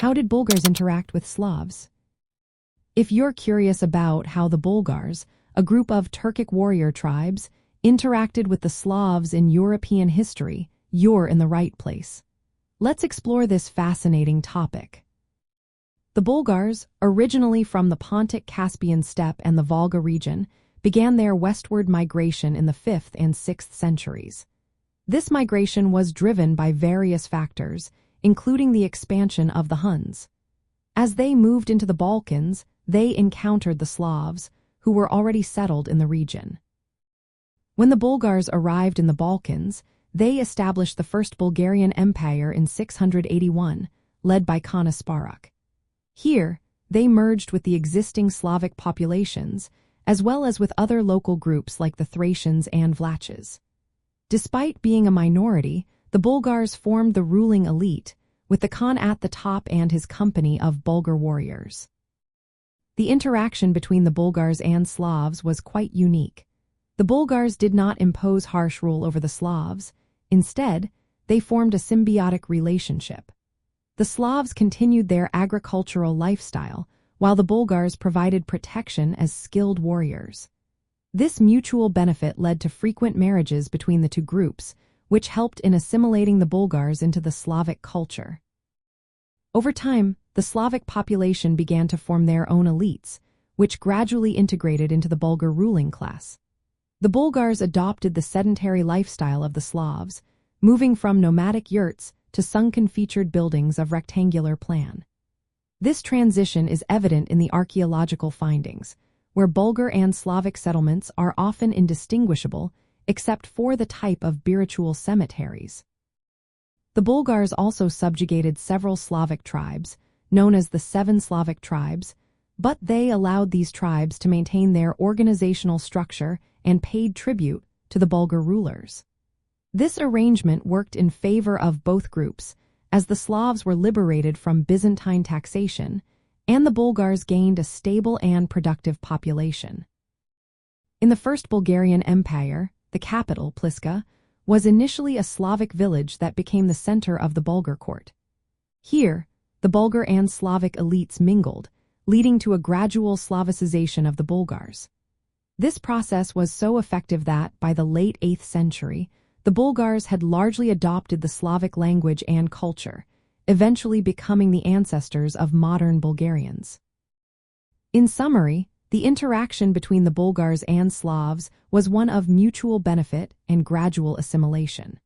How did Bulgars interact with Slavs? If you're curious about how the Bulgars, a group of Turkic warrior tribes, interacted with the Slavs in European history, you're in the right place. Let's explore this fascinating topic. The Bulgars, originally from the Pontic-Caspian steppe and the Volga region, began their westward migration in the 5th and 6th centuries. This migration was driven by various factors, including the expansion of the Huns. As they moved into the Balkans, they encountered the Slavs, who were already settled in the region. When the Bulgars arrived in the Balkans, they established the First Bulgarian Empire in 681, led by Khan Asparukh. Here, they merged with the existing Slavic populations, as well as with other local groups like the Thracians and Vlachs. Despite being a minority, the Bulgars formed the ruling elite, with the Khan at the top and his company of Bulgar warriors. The interaction between the Bulgars and Slavs was quite unique. The Bulgars did not impose harsh rule over the Slavs. Instead, they formed a symbiotic relationship. The Slavs continued their agricultural lifestyle, while the Bulgars provided protection as skilled warriors. This mutual benefit led to frequent marriages between the two groups, which helped in assimilating the Bulgars into the Slavic culture. Over time, the Slavic population began to form their own elites, which gradually integrated into the Bulgar ruling class. The Bulgars adopted the sedentary lifestyle of the Slavs, moving from nomadic yurts to sunken-featured buildings of rectangular plan. This transition is evident in the archaeological findings, where Bulgar and Slavic settlements are often indistinguishable except for the type of spiritual cemeteries. The Bulgars also subjugated several Slavic tribes, known as the Seven Slavic Tribes, but they allowed these tribes to maintain their organizational structure and paid tribute to the Bulgar rulers. This arrangement worked in favor of both groups, as the Slavs were liberated from Byzantine taxation, and the Bulgars gained a stable and productive population. In the First Bulgarian Empire, the capital, Pliska, was initially a Slavic village that became the center of the Bulgar court. Here, the Bulgar and Slavic elites mingled, leading to a gradual Slavicization of the Bulgars. This process was so effective that, by the late 8th century, the Bulgars had largely adopted the Slavic language and culture, eventually becoming the ancestors of modern Bulgarians. In summary, the interaction between the Bulgars and Slavs was one of mutual benefit and gradual assimilation.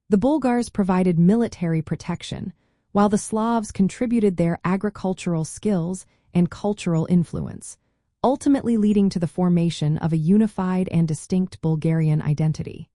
The Bulgars provided military protection, while the Slavs contributed their agricultural skills and cultural influence, ultimately leading to the formation of a unified and distinct Bulgarian identity.